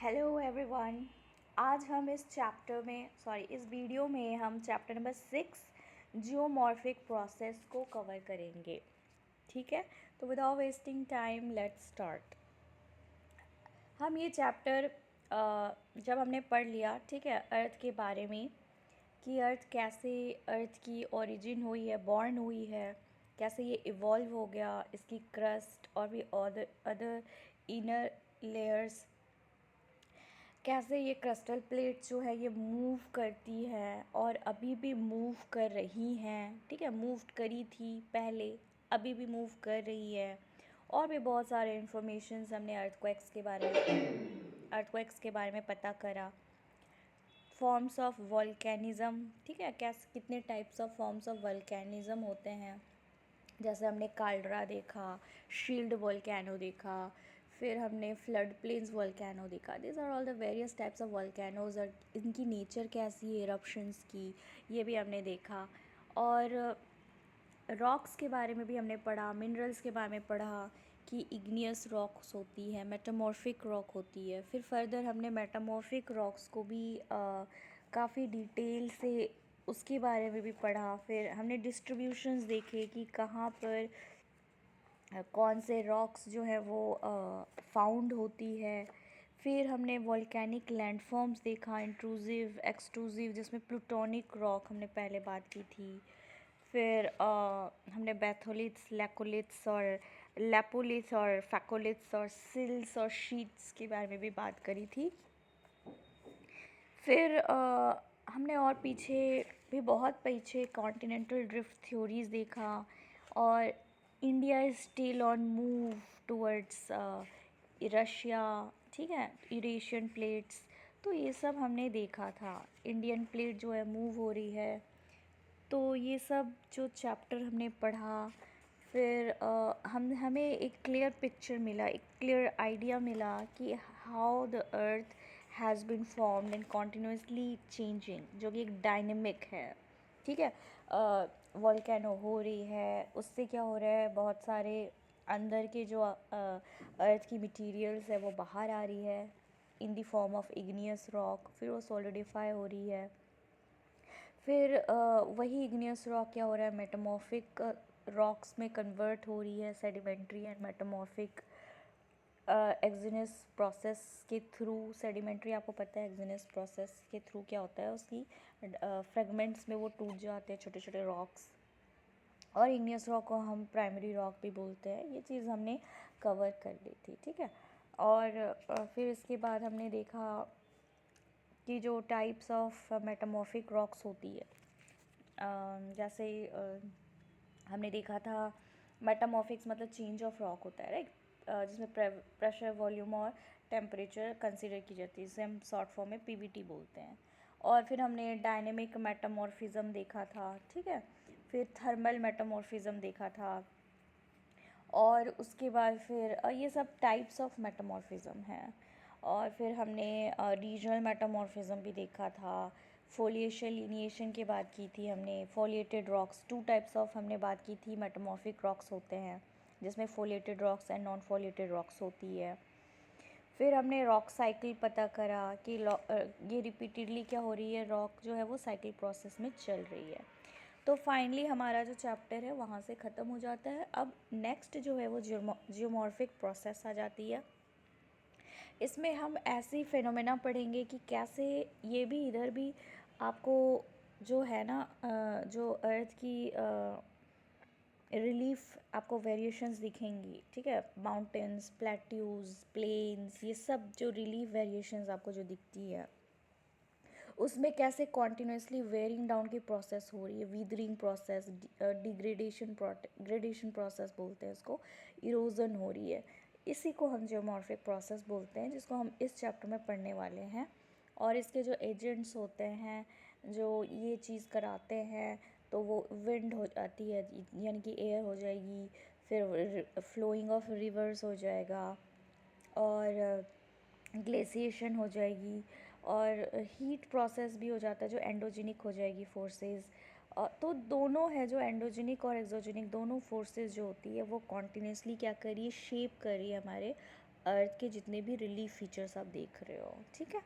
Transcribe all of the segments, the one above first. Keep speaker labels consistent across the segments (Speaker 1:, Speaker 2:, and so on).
Speaker 1: Hello everyone. आज हम इस वीडियो में हम चैप्टर नंबर 6 जियोमॉर्फिक प्रोसेस को कवर करेंगे। ठीक है, तो without wasting time let's start. हम ये चैप्टर जब हमने पढ़ लिया, ठीक है, अर्थ के बारे में कि अर्थ की ओरिजिन हुई है, बॉर्न हुई है, कैसे ये इवॉल्व हो गया, इसकी क्रस्ट और भी अदर इनर लेयर्स, कैसे ये क्रिस्टल प्लेट जो है ये मूव करती है और अभी भी मूव कर रही हैं। ठीक है, मूव करी थी पहले, अभी भी मूव कर रही है। और भी बहुत सारे इन्फॉर्मेशंस हमने अर्थक्वेक्स के बारे में पता करा। फॉर्म्स ऑफ वोल्केनिज़म, ठीक है, कैसे कितने टाइप्स ऑफ फॉर्म्स ऑफ वोल्केनिज़म होते हैं। जैसे हमने काल्ड्रा देखा, शील्ड वोल्केनो देखा, फिर हमने फ्लड प्लेन्स वोल्केनो देखा। This are all the various types of volcanoes और इनकी नेचर कैसी है इरप्शंस की, ये भी हमने देखा। और रॉक्स के बारे में भी हमने पढ़ा, मिनरल्स के बारे में पढ़ा कि इग्नियस रॉक्स होती है, मेटामॉर्फिक रॉक होती है। फिर फर्दर हमने मेटामॉर्फिक रॉक्स को भी काफ़ी डिटेल से उसके बारे में भी पढ़ा। फिर हमने डिस्ट्रीब्यूशंस देखे कि कहाँ पर कौन से रॉक्स जो है वो फाउंड होती है। फिर हमने वॉल्केनिक लैंडफॉर्म्स देखा, इंट्रूसिव, एक्सट्रूसिव, जिसमें प्लूटोनिक रॉक हमने पहले बात की थी। फिर हमने बैथोलिथ्स, लैपोलिथ्स और फैकोलिथ्स और सिल्स और शीट्स के बारे में भी बात करी थी। फिर हमने और पीछे भी बहुत पीछे कॉन्टिनेंटल ड्रिफ्ट थ्योरीज देखा और India is still on move towards Russia, ठीक है, यूरेशियन प्लेट्स। तो ये सब हमने देखा था, इंडियन प्लेट जो है मूव हो रही है। तो ये सब जो चैप्टर हमने पढ़ा, फिर हमें एक क्लियर पिक्चर मिला, एक क्लियर आइडिया मिला कि how the earth has been formed and continuously changing, जो कि एक डायनेमिक है। ठीक है, वॉल्केनो हो रही है, उससे क्या हो रहा है, बहुत सारे अंदर के जो अर्थ की मटेरियल्स है वो बाहर आ रही है in the form of igneous rock, फिर वो सॉलिडिफाई हो रही है। फिर वही इग्नियस रॉक क्या हो रहा है, मेटामॉर्फिक रॉक्स में कन्वर्ट हो रही है, सेडिमेंट्री एंड मेटामॉर्फिक एक्जिनस प्रोसेस के थ्रू। सेडिमेंट्री आपको पता है, एक्जिनस प्रोसेस के थ्रू क्या होता है, उसकी फ्रेगमेंट्स में वो टूट जाते हैं छोटे छोटे रॉक्स। और इग्नियस रॉक को हम प्राइमरी रॉक भी बोलते हैं। ये चीज़ हमने कवर कर ली थी, ठीक है। और फिर इसके बाद हमने देखा कि जो टाइप्स ऑफ मेटामॉर्फिक रॉक्स होती है, जैसे हमने देखा था मेटामॉर्फिक्स मतलब चेंज ऑफ रॉक होता है, राइट, जिसमें प्रेशर, वॉल्यूम और टेम्परेचर कंसीडर की जाती है, जिसे हम शॉर्ट फॉर्म में पीवीटी बोलते हैं। और फिर हमने डायनेमिक मेटामॉर्फिज्म देखा था, ठीक है। फिर थर्मल मेटामॉर्फिज्म देखा था। और उसके बाद फिर ये सब टाइप्स ऑफ मेटामॉर्फिज्म हैं। और फिर हमने रीजनल मेटामॉर्फिज्म भी देखा था। फोलिएशियल लिनिएशन की बात की थी हमने। फोलिएटेड रॉक्स, 2 टाइप्स ऑफ हमने बात की थी मेटामॉर्फिक रॉक्स होते हैं, जिसमें foliated rocks and non foliated rocks होती है। फिर हमने रॉक साइकिल पता करा कि ये रिपीटेडली क्या हो रही है, रॉक जो है वो साइकिल प्रोसेस में चल रही है। तो फाइनली हमारा जो चैप्टर है वहाँ से ख़त्म हो जाता है। अब नेक्स्ट जो है वो जियोमॉर्फिक प्रोसेस आ जाती है। इसमें हम ऐसी फिनोमेना पढ़ेंगे कि कैसे ये भी इधर भी आपको जो है ना, जो अर्थ की रिलीफ आपको वेरिएशंस दिखेंगी, ठीक है, माउंटेन्स, प्लेट्यूज, प्लेन्स, ये सब जो रिलीफ वेरिएशंस आपको जो दिखती है, उसमें कैसे कॉन्टिन्यूसली वेयरिंग डाउन की प्रोसेस हो रही है, वीदरिंग प्रोसेस, ग्रेडेशन प्रोसेस बोलते हैं इसको, इरोजन हो रही है। इसी को हम जियोमॉर्फिक प्रोसेस बोलते हैं, जिसको हम इस चैप्टर में पढ़ने वाले हैं। और इसके जो एजेंट्स होते हैं जो ये चीज़ कराते हैं, तो वो विंड हो जाती है, यानी कि एयर हो जाएगी, फिर फ्लोइंग ऑफ रिवर्स हो जाएगा, और ग्लेसिएशन हो जाएगी, और हीट प्रोसेस भी हो जाता है जो एंडोजेनिक हो जाएगी फोर्सेस। तो दोनों है, जो एंडोजेनिक और एक्सोजेनिक दोनों फोर्सेस जो होती है वो कॉन्टिन्यूसली क्या कर रही है, शेप कर रही है हमारे अर्थ के जितने भी रिलीफ फीचर्स आप देख रहे हो, ठीक है।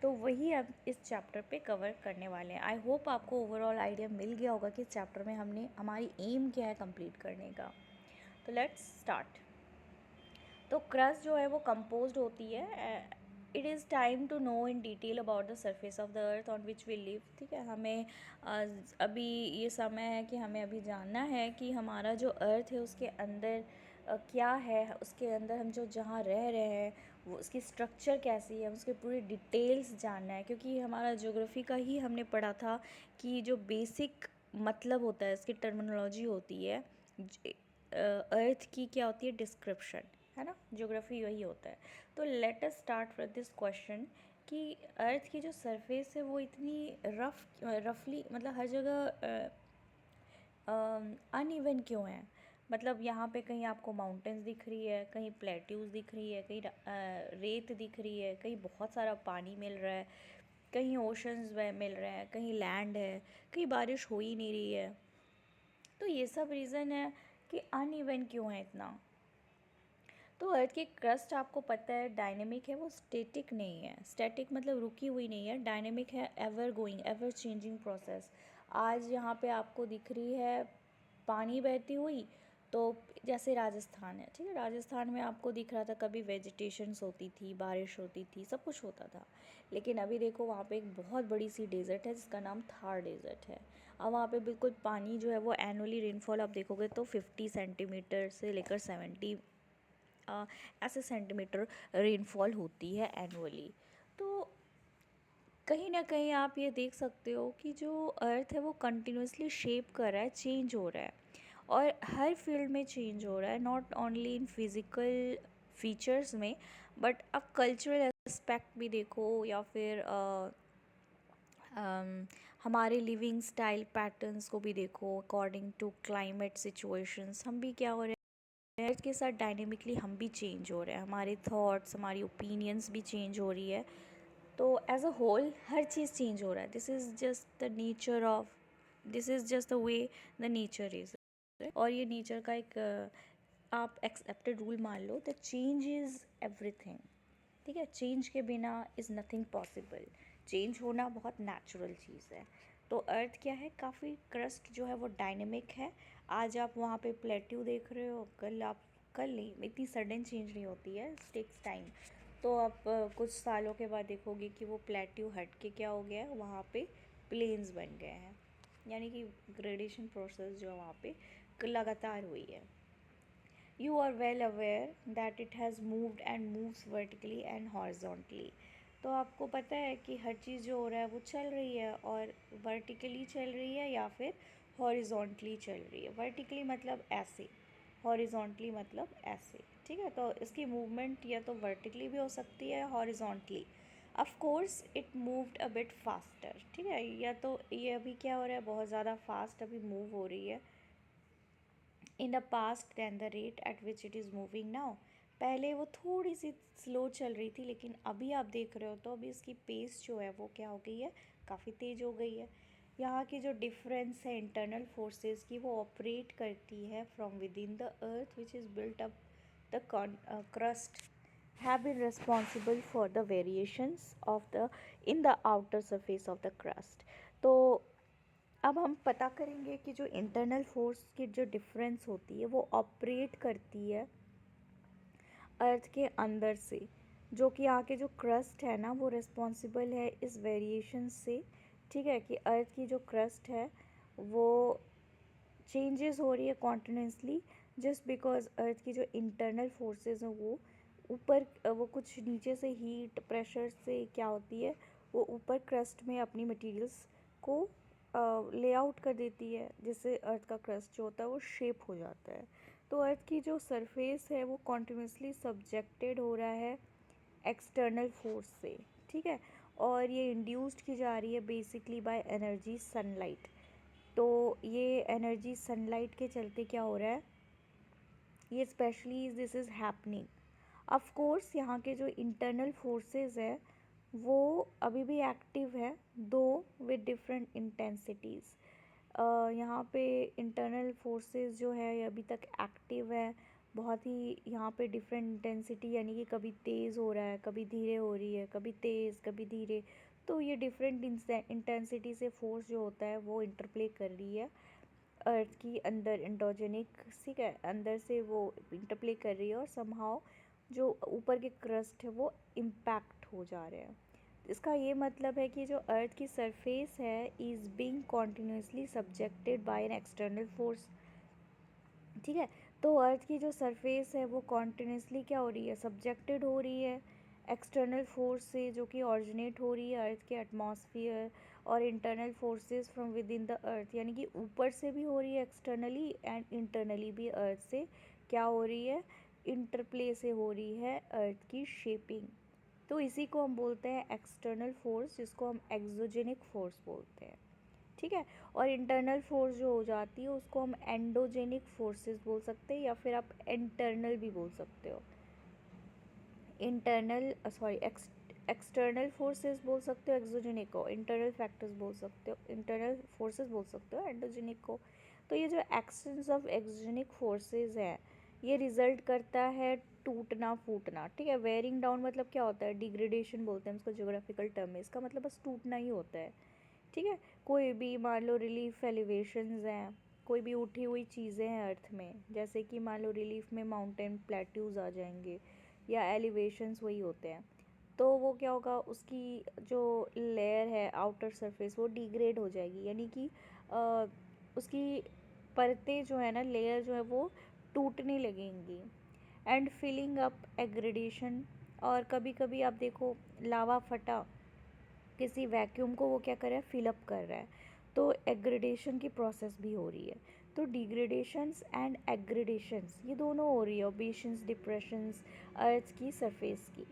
Speaker 1: तो वही अब इस चैप्टर पे कवर करने वाले हैं। आई होप आपको ओवरऑल आइडिया मिल गया होगा कि इस चैप्टर में हमने हमारी एम क्या है कंप्लीट करने का। तो लेट्स स्टार्ट। तो क्रस्ट जो है वो कंपोज्ड होती है, it is time to know in detail about the surface of the earth on which we live, ठीक है। हमें अभी ये समय है कि हमें अभी जानना है कि हमारा जो अर्थ है उसके अंदर क्या है, उसके अंदर हम जो जहाँ रह रहे हैं वो उसकी स्ट्रक्चर कैसी है, उसके पूरी डिटेल्स जानना है। क्योंकि हमारा ज्योग्राफी का ही हमने पढ़ा था कि जो बेसिक मतलब होता है, इसकी टर्मिनोलॉजी होती है अर्थ की, क्या होती है, डिस्क्रिप्शन, है ना। ज्योग्राफी वही होता है। तो let us start with this question कि अर्थ की जो सरफेस है वो इतनी रफली मतलब हर जगह अनइवन क्यों है। मतलब यहाँ पे कहीं आपको माउंटेन्स दिख रही है, कहीं प्लेट्यूज दिख रही है, कहीं रेत दिख रही है, कहीं बहुत सारा पानी मिल रहा है, कहीं ओशंस मिल रहे हैं, कहीं लैंड है, कहीं बारिश हो ही नहीं रही है। तो ये सब रीज़न है कि अनइवन क्यों है इतना। तो अर्थ की क्रस्ट आपको पता है डायनेमिक है, वो स्टैटिक नहीं है। स्टैटिक मतलब रुकी हुई नहीं है, डायनेमिक है, ever going, ever changing process. आज यहाँ पे आपको दिख रही है पानी बहती हुई, तो जैसे राजस्थान है, ठीक है, राजस्थान में आपको दिख रहा था कभी वेजिटेशंस होती थी, बारिश होती थी, सब कुछ होता था। लेकिन अभी देखो वहाँ पे एक बहुत बड़ी सी डेजर्ट है जिसका नाम थार डेजर्ट है। अब वहाँ पे बिल्कुल पानी जो है वो एनुअली रेनफॉल आप देखोगे तो 50 सेंटीमीटर से लेकर 70 ऐसे सेंटीमीटर रेनफॉल होती है एनुअली। तो कहीं ना कहीं आप ये देख सकते हो कि जो अर्थ है वो कंटिन्यूसली शेप कर रहा है, चेंज हो रहा है, और हर फील्ड में चेंज हो रहा है, not only in physical features में, बट अब कल्चरल एस्पेक्ट भी देखो, या फिर हमारे लिविंग स्टाइल पैटर्न्स को भी देखो। अकॉर्डिंग टू क्लाइमेट सिचुएशंस हम भी क्या हो रहे हैं, अर्थ के साथ डायनेमिकली हम भी चेंज हो रहे हैं, हमारे थॉट्स, हमारी ओपिनियंस भी चेंज हो रही है। तो एज अ होल हर चीज़ चेंज हो रहा है। This is just the nature of, this is just the way the nature is. और ये नेचर का एक आप एक्सेप्टेड रूल मान लो, द चेंज इज़ एवरीथिंग, ठीक है। चेंज के बिना इज़ नथिंग पॉसिबल, चेंज होना बहुत नेचुरल चीज़ है। तो अर्थ क्या है, काफ़ी क्रस्ट जो है वो डायनेमिक है। आज आप वहाँ पे प्लेट्यू देख रहे हो, कल नहीं, इतनी सडन चेंज नहीं होती है, टेक्स टाइम। तो आप कुछ सालों के बाद देखोगे कि वो प्लेट्यू हट के क्या हो गया है, वहाँ पे प्लेन्स बन गए हैं। यानी कि ग्रेडेशन प्रोसेस जो है वहाँ पे लगातार हुई है। You are well aware that it has moved and moves vertically and horizontally. तो आपको पता है कि हर चीज़ जो हो रहा है वो चल रही है, और वर्टिकली चल रही है या फिर हॉरिजॉन्टली चल रही है। वर्टिकली मतलब ऐसे, हॉरिजॉन्टली मतलब ऐसे, ठीक है। तो इसकी मूवमेंट या तो वर्टिकली भी हो सकती है, horizontally. Of course it moved a bit faster, ठीक है। या तो ये अभी क्या हो रहा है, बहुत ज़्यादा फास्ट अभी मूव हो रही है in the past than the rate at which it is moving now. पहले वो थोड़ी सी स्लो चल रही थी, लेकिन अभी आप देख रहे हो तो अभी इसकी पेस जो है वो क्या हो गई है, काफ़ी तेज़ हो गई है। यहाँ की जो डिफरेंस है इंटरनल फोर्सेस की, वो ऑपरेट करती है from with in the earth which is built up the crust have been responsible for the variations of the in the outer surface of the crust। तो अब हम पता करेंगे कि जो इंटरनल फोर्स की जो डिफरेंस होती है वो ऑपरेट करती है अर्थ के अंदर से, जो कि आके जो क्रस्ट है ना वो रिस्पॉन्सिबल है इस वेरिएशन से, ठीक है। कि अर्थ की जो क्रस्ट है वो चेंजेस हो रही है कॉन्टिन्यूसली, जस्ट बिकॉज अर्थ की जो इंटरनल फोर्सेस हैं वो ऊपर वो कुछ नीचे से हीट प्रेशर से क्या होती है, वो ऊपर क्रस्ट में अपनी मटेरियल्स को लेआउट कर देती है, जिससे अर्थ का क्रस्ट जो होता है वो शेप हो जाता है। तो अर्थ की जो सरफेस है वो कॉन्टिन्यूसली सब्जेक्टेड हो रहा है एक्सटर्नल फोर्स से, ठीक है। और ये इंड्यूस्ड की जा रही है बेसिकली बाय एनर्जी सनलाइट। तो ये एनर्जी सनलाइट के चलते क्या हो रहा है, ये specially this is happening. Of course यहाँ के जो इंटरनल फोर्सेस है वो अभी भी एक्टिव है, दो विद डिफरेंट इंटेंसिटीज़। यहाँ पे इंटरनल फोर्सेस जो है ये अभी तक एक्टिव है, बहुत ही यहाँ पे डिफरेंट इंटेंसिटी, यानी कि कभी तेज़ हो रहा है, कभी धीरे हो रही है, कभी तेज़ कभी धीरे। तो ये डिफरेंट इंटेंसिटी से फोर्स जो होता है वो इंटरप्ले कर रही है अर्थ की अंदर, एंडोजेनिक, ठीक है, अंदर से वो इंटरप्ले कर रही है, और समहाउ जो ऊपर के क्रस्ट है वो इम्पैक्ट हो जा रहे हैं। इसका ये मतलब है कि जो अर्थ की सरफेस है is being continuously subjected by an external force, ठीक है। तो अर्थ की जो सरफेस है वो कॉन्टिन्यूसली क्या हो रही है, सब्जेक्टेड हो रही है एक्सटर्नल फोर्स से, जो कि ऑरिजिनेट हो रही है अर्थ के एटमॉस्फेयर और internal forces from with in the earth, यानी कि ऊपर से भी हो रही है एक्सटर्नली एंड इंटरनली भी अर्थ से क्या हो रही है, इंटरप्ले से हो रही है अर्थ की शेपिंग। तो इसी को हम बोलते हैं एक्सटर्नल फोर्स, जिसको हम एक्सोजेनिक फोर्स बोलते हैं, ठीक है। और इंटरनल फोर्स जो हो जाती है उसको हम एंडोजेनिक फोर्सेस बोल सकते हैं, या फिर आप इंटरनल भी बोल सकते हो, इंटरनल सॉरी एक्सटर्नल फोर्सेस बोल सकते हो एक्सोजेनिक को, इंटरनल फैक्टर्स बोल सकते हो, इंटरनल फोर्सेस बोल सकते हो एंडोजेनिक को। तो ये जो एक्शंस ऑफ एक्सोजेनिक फोर्सेस है ये रिजल्ट करता है टूटना फूटना, ठीक है। वेयरिंग डाउन मतलब क्या होता है, डिग्रेडेशन बोलते हैं इसको, ज्योग्राफिकल टर्म है, इसका मतलब बस टूटना ही होता है, ठीक है। कोई भी मान लो रिलीफ एलिवेशंस हैं, कोई भी उठी हुई चीज़ें हैं अर्थ में, जैसे कि मान लो रिलीफ में माउंटेन प्लेट्यूज आ जाएंगे या एलिवेशंस वही होते हैं, तो वो क्या होगा, उसकी जो लेयर है आउटर सरफेस वो डिग्रेड हो जाएगी, यानी कि उसकी परतें जो है ना, लेयर जो है वो टूटने लगेंगी, एंड फिलिंग अप एग्रेडेशन। और कभी कभी आप देखो लावा फटा, किसी वैक्यूम को वो क्या कर रहा है, फिलअप कर रहा है, तो एग्रेडेशन की प्रोसेस भी हो रही है। तो डिग्रेडेशंस एंड एग्रेडेशंस ये दोनों हो रही है, ओबेशंस डिप्रेशंस अर्थ की सरफेस की।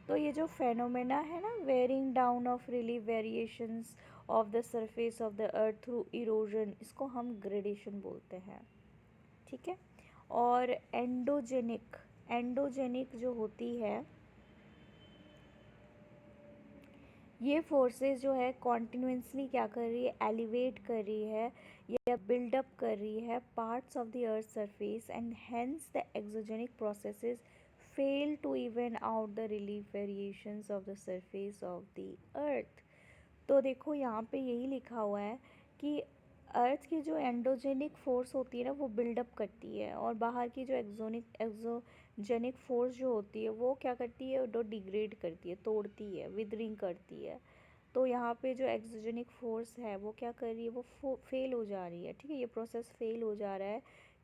Speaker 1: तो ये जो फेनोमेना है ना, wearing down of relief variations of the surface of the earth through erosion, इसको हम ग्रेडेशन बोलते हैं, ठीक है। और एंडोजेनिक, एंडोजेनिक जो होती है ये फोर्सेस जो है कॉन्टिन्यूसली क्या कर रही है, एलिवेट कर रही है या बिल्डअप कर रही है parts of the earth surface, and hence the exogenic processes fail to even out the relief variations of the surface of the earth. तो देखो यहाँ पे यही लिखा हुआ है कि अर्थ की जो एंडोजेनिक फोर्स होती है ना वो बिल्डअप करती है, और बाहर की जो एक्सोजेनिक फोर्स जो होती है वो क्या करती है, वो डिग्रेड करती है, तोड़ती है, विदरिंग करती है। तो यहाँ पे जो एक्सोजेनिक फोर्स है वो क्या कर रही है, वो फेल हो जा रही है, ठीक है। ये प्रोसेस फेल हो जा रहा है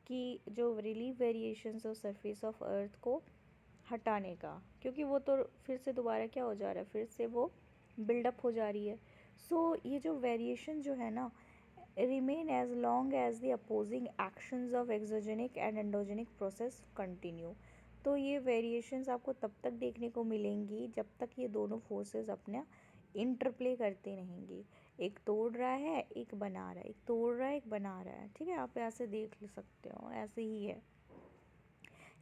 Speaker 1: कि जो relief variations of surface of earth को हटाने का, क्योंकि वो तो फिर से दोबारा क्या हो जा रहा है, फिर से वो बिल्डअप हो जा रही है। सो ये जो वेरिएशन जो है ना remain as long as the opposing actions of exogenic and endogenic process continue। तो ये वेरिएशंस आपको तब तक देखने को मिलेंगी जब तक ये दोनों फोर्सेस अपना इंटरप्ले करते रहेंगी, एक तोड़ रहा है एक बना रहा है, एक तोड़ रहा है एक बना रहा है, ठीक है। आप ऐसे देख सकते हो, ऐसे ही है।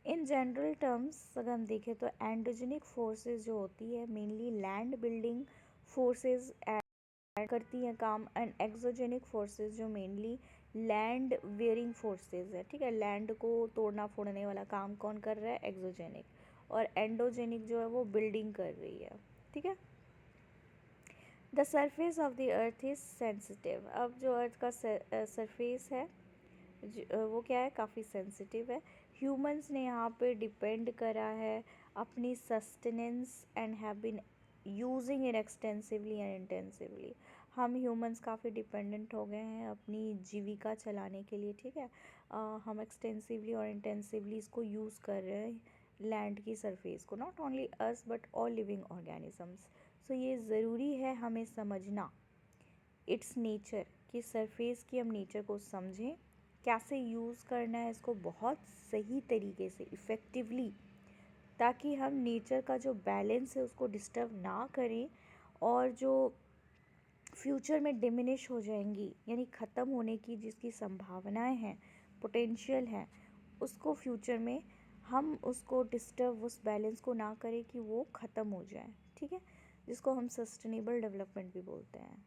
Speaker 1: इन जनरल टर्म्स अगर हम देखें तो एंडोजेनिक फोर्सेस जो होती है मेनली लैंड बिल्डिंग फोर्सेस करती हैं काम, एंड एक्सोजेनिक फोर्सेस जो मेनली लैंड वेयरिंग फोर्सेस है, ठीक है। लैंड को तोड़ना फोड़ने वाला काम कौन कर रहा है, एक्सोजेनिक, और एंडोजेनिक जो है वो बिल्डिंग कर रही है, ठीक है। The surface of the earth is sensitive. अब जो अर्थ का सरफेस है वो क्या है, काफ़ी सेंसिटिव है। ह्यूमंस ने यहाँ पे डिपेंड करा है अपनी sustenance and have been using it extensively and intensively. हम ह्यूमंस काफ़ी डिपेंडेंट हो गए हैं अपनी जीविका चलाने के लिए, ठीक है। हम एक्सटेंसिवली और इंटेंसिवली इसको यूज़ कर रहे हैं लैंड की सरफेस को, not only us but all living organisms. So ये ज़रूरी है हमें समझना इट्स नेचर, कि सरफेस की हम नेचर को समझें, कैसे यूज़ करना है इसको बहुत सही तरीके से इफ़ेक्टिवली, ताकि हम नेचर का जो बैलेंस है उसको डिस्टर्ब ना करें, और जो फ्यूचर में डिमिनिश हो जाएंगी यानी ख़त्म होने की जिसकी संभावनाएं हैं, पोटेंशियल है, उसको फ्यूचर में हम उसको डिस्टर्ब, उस बैलेंस को ना करें कि वो ख़त्म हो जाए, ठीक है, जिसको हम सस्टेनेबल डेवलपमेंट भी बोलते हैं।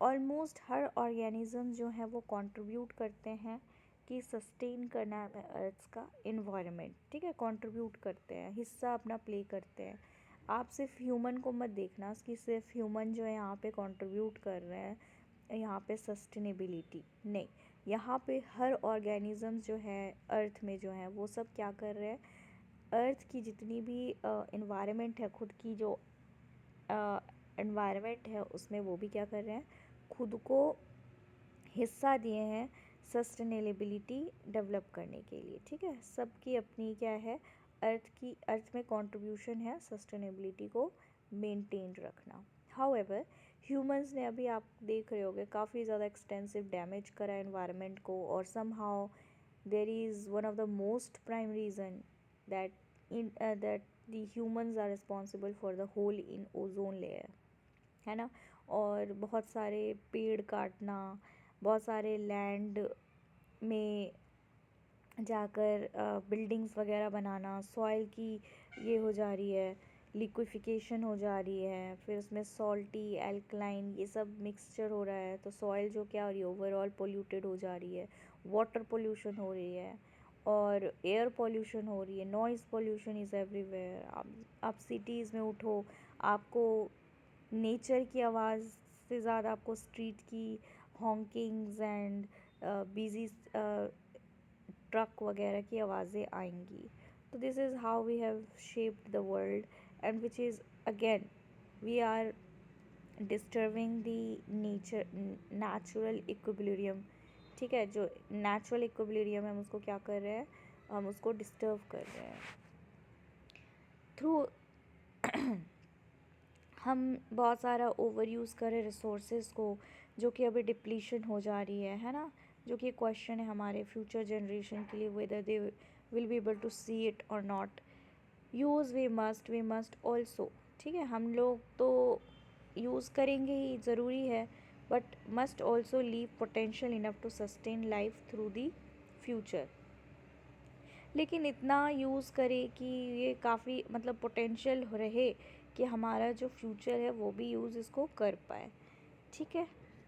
Speaker 1: ऑलमोस्ट हर ऑर्गेनिज़म जो है वो कंट्रीब्यूट करते हैं कि सस्टेन करना है अर्थ का एनवायरनमेंट, ठीक है, कंट्रीब्यूट करते हैं, हिस्सा अपना प्ले करते हैं। आप सिर्फ ह्यूमन को मत देखना कि सिर्फ ह्यूमन जो है यहाँ पे कंट्रीब्यूट कर रहे हैं यहाँ पे सस्टेनेबिलिटी, नहीं, यहाँ पे हर ऑर्गेनिज्म जो है अर्थ में जो है वो सब क्या कर रहे हैं, अर्थ की जितनी भी एनवायरनमेंट है, खुद की जो एनवायरनमेंट है उसमें वो भी क्या कर रहे हैं, खुद को हिस्सा दिए हैं सस्टेनेबिलिटी डेवलप करने के लिए, ठीक है। सबकी अपनी क्या है, अर्थ में कंट्रीब्यूशन है सस्टेनेबिलिटी को मेंटेन रखना। हाउएवर ह्यूमंस ने, अभी आप देख रहे होगे, काफ़ी ज़्यादा एक्सटेंसिव डैमेज करा एनवायरनमेंट को, और somehow there is one of the most prime reason that that the humans are responsible for the hole in ozone layer, है ना। और बहुत सारे पेड़ काटना, बहुत सारे लैंड में जाकर बिल्डिंग्स वगैरह बनाना, सॉइल की ये हो जा रही है, लिक्विफिकेशन हो जा रही है, फिर उसमें सॉल्टी एल्कलाइन ये सब मिक्सचर हो रहा है, तो सॉइल जो क्या हो रही है, ओवरऑल पोल्यूटेड हो जा रही है, वाटर पोल्यूशन हो रही है, और एयर पोल्यूशन हो रही है, नॉइज़ पोल्यूशन इज़ एवरीवेयर। आप सिटीज़ में उठो, आपको नेचर की आवाज़ से ज़्यादा आपको स्ट्रीट की हॉन्किंग्स एंड बिजी ट्रक वगैरह की आवाज़ें आएंगी। तो this is how we have shaped the world, and which is again we are disturbing the nature natural equilibrium, ठीक है। जो नेचुरल इक्विलिब्रियम है हम उसको क्या कर रहे हैं, हम उसको डिस्टर्ब कर रहे हैं थ्रू हम बहुत सारा ओवर यूज़ करें रिसोर्सेज को, जो कि अभी डिप्लीशन हो जा रही है ना, जो कि क्वेश्चन है हमारे फ्यूचर जनरेशन के लिए, whether they will be able to see it और not. Use we must also, ठीक है, हम लोग तो यूज़ करेंगे ही, ज़रूरी है, but must also leave potential enough to sustain life through the future. लेकिन इतना यूज़ करें कि ये काफ़ी मतलब पोटेंशियल रहे कि हमारा जो फ्यूचर है वो भी यूज़ इसको कर पाए, ठीक है।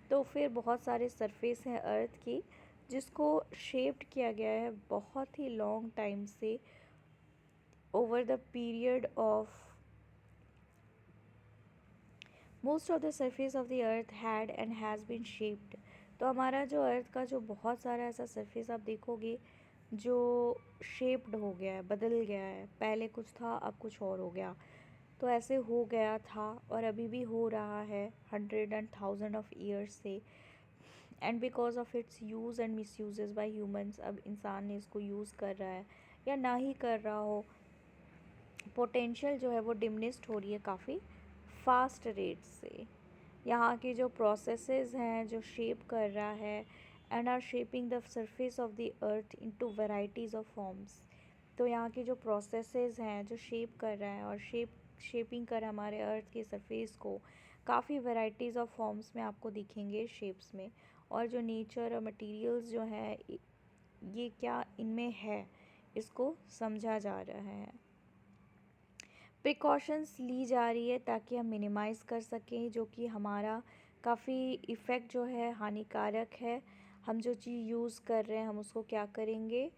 Speaker 1: तो फिर बहुत सारे सरफेस हैं अर्थ की जिसको शेप्ड किया गया है बहुत ही लॉन्ग टाइम से, over the period of most of the surface of the earth had and has bean shaped. तो हमारा जो अर्थ का जो बहुत सारा ऐसा सरफेस आप देखोगे जो शेप्ड हो गया है, बदल गया है, पहले कुछ था अब कुछ और हो गया, तो ऐसे हो गया था और अभी भी हो रहा है 100 and 1000 ऑफ ईयर्स से, and because of its use and miss uses by humans, अब इंसान ने इसको यूज़ कर रहा है या ना ही कर रहा हो, पोटेंशियल जो है वो डिमिनिश्ड हो रही है काफ़ी फास्ट रेट से। यहाँ के जो प्रोसेसेस हैं जो शेप कर रहा है and are shaping the surface of the earth into varieties of forms. तो यहाँ के जो प्रोसेसेस हैं जो शेप कर रहा है और शेपिंग कर हमारे अर्थ के सरफेस को काफ़ी वैराइटीज़ ऑफ फॉर्म्स में आपको दिखेंगे, शेप्स में। और जो नेचर और मटेरियल्स जो है ये क्या इनमें है इसको समझा जा रहा है, प्रिकॉशंस ली जा रही है ताकि हम मिनिमाइज़ कर सकें जो कि हमारा काफ़ी इफ़ेक्ट जो है हानिकारक है। हम जो चीज़ यूज़ कर रहे हैं हम उसको क्या करेंगे,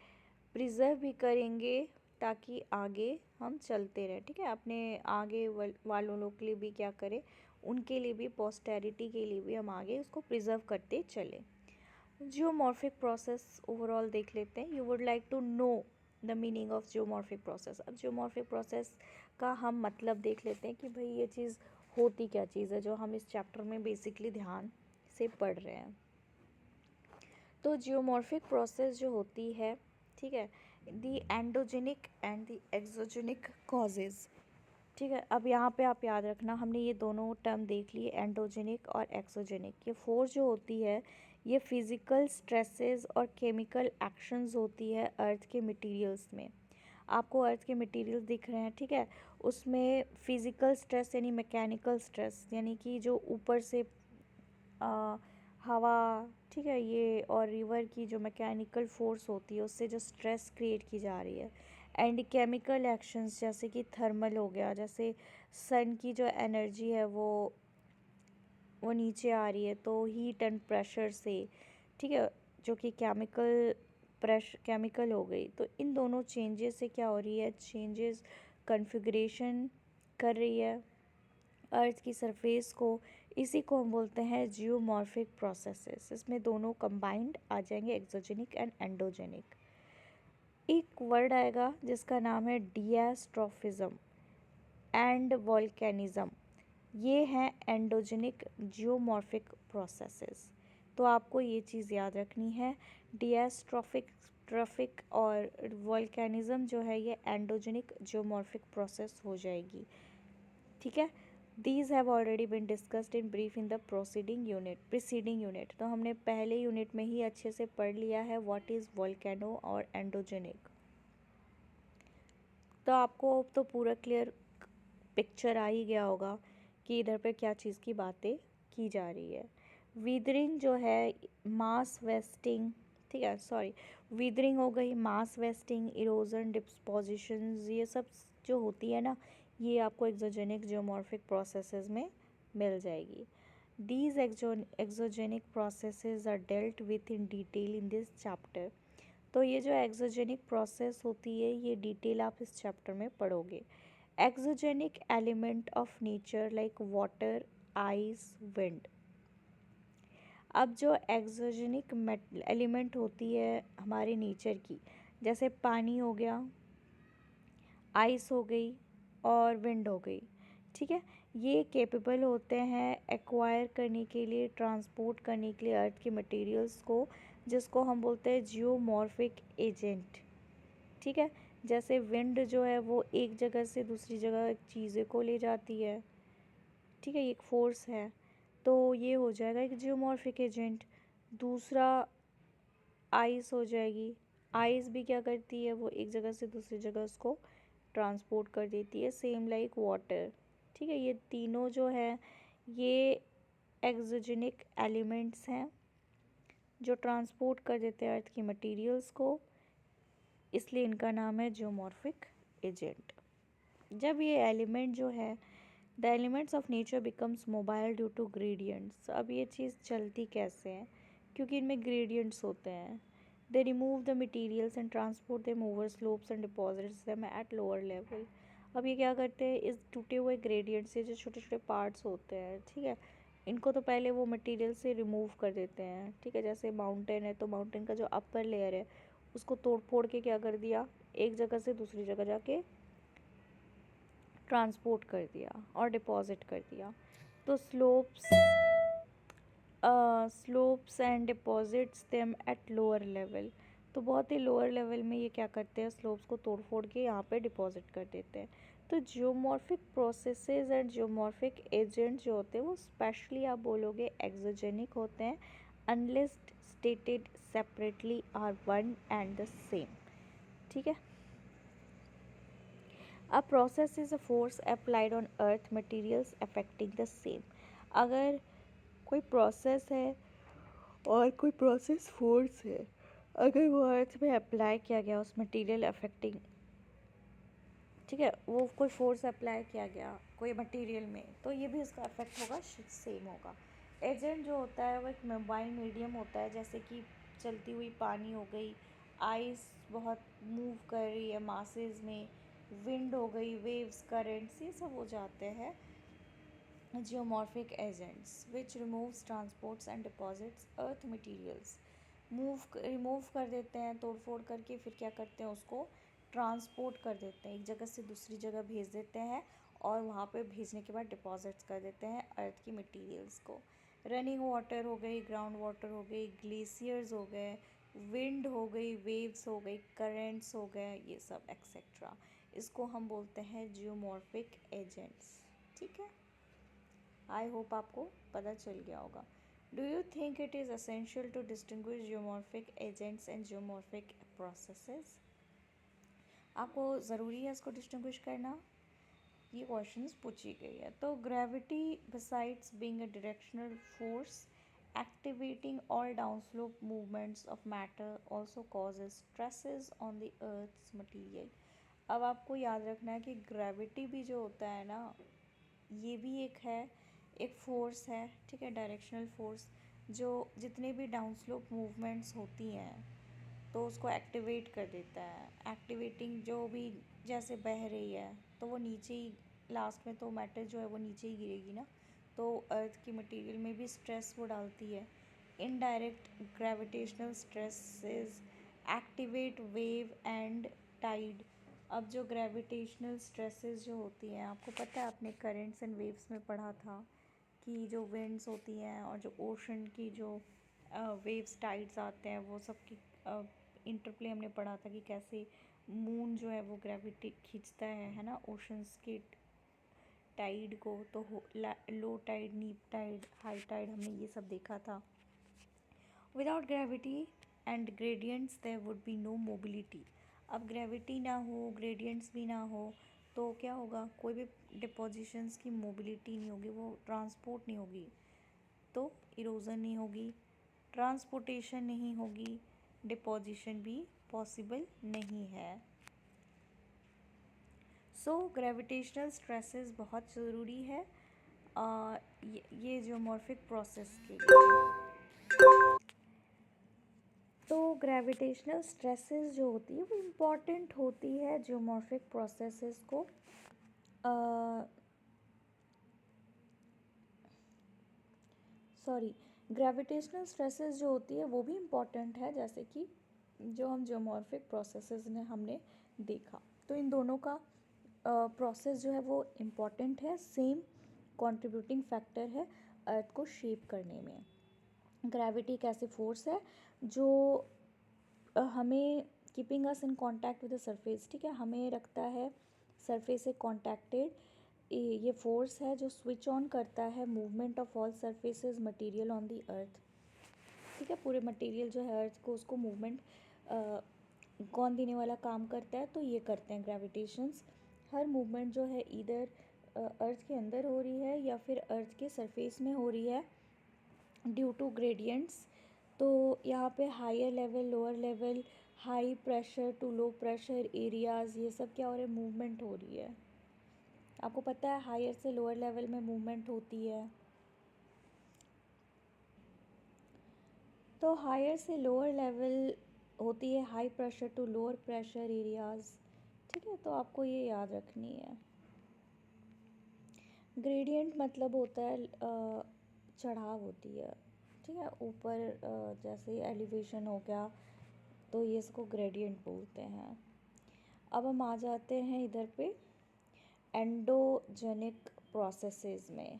Speaker 1: प्रिज़र्व भी करेंगे ताकि आगे हम चलते रहें, ठीक है। अपने आगे वालों लोग के लिए भी क्या करें, उनके लिए भी, पोस्टेरिटी के लिए भी हम आगे उसको प्रिज़र्व करते चलें। जियोमॉर्फिक प्रोसेस ओवरऑल देख लेते हैं। You would like to know the meaning of geomorphic process. अब जियोमॉर्फिक प्रोसेस का हम मतलब देख लेते हैं कि भाई ये चीज़ होती क्या चीज़ है, जो हम इस चैप्टर में बेसिकली ध्यान से पढ़ रहे हैं। तो जियोमॉर्फिक प्रोसेस जो होती है, ठीक है, the endogenic and the exogenic causes, ठीक है। अब यहाँ पे आप याद रखना, हमने ये दोनों टर्म देख लिए, एंडोजेनिक और एक्सोजेनिक। ये फोर्स जो होती है ये फिज़िकल स्ट्रेसेस और केमिकल एक्शंस होती है अर्थ के मटेरियल्स में। आपको अर्थ के मटेरियल्स दिख रहे हैं, ठीक है, उसमें फ़िज़िकल स्ट्रेस यानी मैकेनिकल स्ट्रेस, यानी कि जो ऊपर से हवा, ठीक है, ये और रिवर की जो मैकेनिकल फोर्स होती है उससे जो स्ट्रेस क्रिएट की जा रही है, एंड केमिकल एक्शंस जैसे कि थर्मल हो गया, जैसे सन की जो एनर्जी है वो नीचे आ रही है तो हीट एंड प्रेशर से, ठीक है, जो कि केमिकल प्रेशर केमिकल हो गई। तो इन दोनों चेंजेस से क्या हो रही है, चेंजेस कन्फिग्रेशन कर रही है अर्थ की सरफेस को। इसी को हम बोलते हैं जियोमॉर्फिक प्रोसेसेस। इसमें दोनों कंबाइंड आ जाएंगे, एक्सोजेनिक एंड एंडोजेनिक। एक वर्ड आएगा जिसका नाम है डियास्ट्रोफिज्म एंड वोल्केनिज्म। ये हैं एंडोजेनिक जियोमॉर्फिक प्रोसेसेस। तो आपको ये चीज़ याद रखनी है, डियास्ट्रोफिक ट्रॉफिक और वोल्केनिज्म जो है ये एंडोजेनिक जियोमॉर्फिक प्रोसेस हो जाएगी। ठीक है। These have already been discussed in brief in the preceding unit. तो हमने पहले यूनिट में ही अच्छे से पढ़ लिया है व्हाट इज़ वोल्केनो और एंडोजेनिक। तो आपको तो पूरा क्लियर पिक्चर आ ही गया होगा कि इधर पे क्या चीज़ की बातें की जा रही है। वीदरिंग जो है मास वेस्टिंग, ठीक है, सॉरी, वीदरिंग हो गई, मास वेस्टिंग, इरोजन, डिस्पोजिशंस, ये सब जो होती है ना, ये आपको एक्सोजेनिक जियोमॉर्फिक प्रोसेसेस में मिल जाएगी। These exogenic processes are dealt with in detail in this chapter। तो ये जो एक्सोजेनिक प्रोसेस होती है ये डिटेल आप इस चैप्टर में पढ़ोगे। Exogenic element of nature like water, ice, wind. अब जो एक्सोजेनिक एलिमेंट होती है हमारे नेचर की, जैसे पानी हो गया, आइस हो गई और विंड हो गई, ठीक है, ये केपेबल होते हैं एक्वायर करने के लिए, ट्रांसपोर्ट करने के लिए अर्थ के मटेरियल्स को, जिसको हम बोलते हैं जियोमॉर्फिक एजेंट। ठीक है, जैसे विंड जो है वो एक जगह से दूसरी जगह चीज़ें को ले जाती है, ठीक है, ये एक फोर्स है, तो ये हो जाएगा एक जियोमॉर्फिक एजेंट। दूसरा आइस हो जाएगी, आइस भी क्या करती है, वो एक जगह से दूसरी जगह उसको ट्रांसपोर्ट कर देती है, सेम लाइक वाटर। ठीक है, ये तीनों जो है ये एक्सोजेनिक एलिमेंट्स हैं जो ट्रांसपोर्ट कर देते हैं अर्थ की मटेरियल्स को, इसलिए इनका नाम है जियोमॉर्फिक एजेंट। जब ये एलिमेंट जो है, the elements of nature becomes mobile due to gradients. अब ये चीज़ चलती कैसे है, क्योंकि इनमें ग्रेडियंट्स होते हैं। They remove the materials and transport them over slopes and deposits them at lower level. अब ये क्या करते हैं, इस टूटे हुए ग्रेडियंट से जो छोटे छोटे पार्ट्स होते हैं, ठीक है, इनको तो पहले वो मटेरियल से रिमूव कर देते हैं। ठीक है, जैसे माउंटेन है तो माउंटेन का जो अपर लेयर है उसको तोड़ फोड़ के क्या कर दिया, एक जगह से दूसरी जगह जाके ट्रांसपोर्ट कर दिया और डिपॉजिट कर दिया। तो slopes and deposits them at lower level. तो बहुत ही लोअर लेवल में ये क्या करते हैं, स्लोप्स को तोड़ फोड़ के यहाँ पे डिपॉजिट कर देते हैं। तो geomorphic processes and geomorphic agent जो होते हैं वो स्पेशली आप बोलोगे एक्सोजेनिक होते हैं, unless stated separately are one and the same. ठीक है, A process is a force applied on earth materials affecting the same। अगर कोई प्रोसेस है और कोई प्रोसेस फोर्स है, अगर वो अर्थ में अप्लाई किया गया उस मटेरियल अफेक्टिंग, ठीक है, वो कोई फोर्स अप्लाई किया गया कोई मटेरियल में, तो ये भी उसका इफेक्ट होगा, सेम होगा। एजेंट जो होता है वो एक मोबाइल मीडियम होता है, जैसे कि चलती हुई पानी हो गई, आइस बहुत मूव कर रही है मासेस में, विंड हो गई, वेव्स, करेंट्स, ये सब हो जाते हैं geomorphic agents which removes, transports and deposits earth materials. Remove कर देते हैं तोड़ फोड़ करके, फिर क्या करते हैं, उसको ट्रांसपोर्ट कर देते हैं, एक जगह से दूसरी जगह भेज देते हैं, और वहाँ पे भेजने के बाद डिपॉजिट्स कर देते हैं अर्थ की मटेरियल्स को। रनिंग वाटर हो गई, ग्राउंड वाटर हो गई, ग्लेशियर्स हो गए, विंड हो गई, वेव्स हो गई, करेंट्स हो गए, ये सब एक्सेट्रा, इसको हम बोलते हैं जियोमॉर्फिक एजेंट्स। ठीक है, आई होप आपको पता चल गया होगा। Do you think it is essential to distinguish geomorphic agents and geomorphic processes? आपको ज़रूरी है इसको डिस्टिंग्विश करना, ये क्वेश्चंस पूछी गई है। तो gravity besides being a directional force activating all downslope movements of matter also causes stresses on the earth's material। अब आपको याद रखना है कि ग्रेविटी भी जो होता है ना, ये भी एक है, एक फोर्स है, ठीक है, डायरेक्शनल फोर्स, जो जितने भी डाउन स्लोप मूवमेंट्स होती हैं तो उसको एक्टिवेट कर देता है। एक्टिवेटिंग जो भी जैसे बह रही है तो वो नीचे ही लास्ट में तो मैटर जो है वो नीचे ही गिरेगी ना, तो अर्थ की मटेरियल में भी स्ट्रेस वो डालती है। Indirect gravitational stresses activate wave and tide. अब जो ग्रेविटेशनल स्ट्रेसेस जो होती हैं, आपको पता है आपने करंट्स एंड वेव्स में पढ़ा था कि जो विंड्स होती हैं और जो ओशन की जो वेव्स टाइड्स आते हैं वो सब की इंटरप्ले हमने पढ़ा था कि कैसे मून जो है वो ग्रेविटी खींचता है ना, ओशंस की टाइड को। तो low tide, neap tide, high tide, हमने ये सब देखा था। Without gravity and gradients there would be no mobility. अब ग्रेविटी ना हो, ग्रेडियंट्स भी ना हो, तो क्या होगा, कोई भी डिपोजिशंस की मोबिलिटी नहीं होगी, वो ट्रांसपोर्ट नहीं होगी, तो इरोज़न नहीं होगी, ट्रांसपोर्टेशन नहीं होगी, डिपोजिशन भी पॉसिबल नहीं है। सो ग्रेविटेशनल स्ट्रेसेस बहुत ज़रूरी है ये जियोमॉर्फिक प्रोसेस के लिए। तो ग्रेविटेशनल स्ट्रेसेस जो होती है वो इम्पॉर्टेंट होती है जियोमॉर्फिक प्रोसेसेस को सॉरी ग्रेविटेशनल स्ट्रेसेस जो होती है वो भी इम्पॉर्टेंट है, जैसे कि जो हम जियोमॉर्फिक प्रोसेसेस ने हमने देखा। तो इन दोनों का प्रोसेस जो है वो इम्पॉर्टेंट है, सेम कंट्रीब्यूटिंग फैक्टर है अर्थ को शेप करने में। ग्रेविटी एक ऐसी फोर्स है जो हमें keeping us in contact with the surface, ठीक है, हमें रखता है सरफेस से कॉन्टैक्टेड। ये फोर्स है जो स्विच ऑन करता है movement of all surfaces material on the earth, ठीक है, पूरे मटेरियल जो है अर्थ को उसको मूवमेंट कौन देने वाला काम करता है, तो ये करते हैं ग्रेविटेशंस। हर मूवमेंट जो है इधर अर्थ के अंदर हो रही है या फिर अर्थ के सरफेस में हो रही है ड्यू टू ग्रेडियंट्स। तो यहाँ पे higher level, lower level, high pressure to low pressure areas, ये सब क्या हो रहा है, मूवमेंट हो रही है। आपको पता है हायर से लोअर लेवल में मूवमेंट होती है, तो हायर से लोअर लेवल होती है high pressure to lower pressure areas, ठीक है, तो आपको ये याद रखनी है। ग्रेडियंट मतलब होता है चढ़ाव होती है, ठीक है, ऊपर जैसे एलिवेशन हो गया, तो ये इसको ग्रेडियंट बोलते हैं। अब हम आ जाते हैं इधर पे एंडोजेनिक प्रोसेसेस में।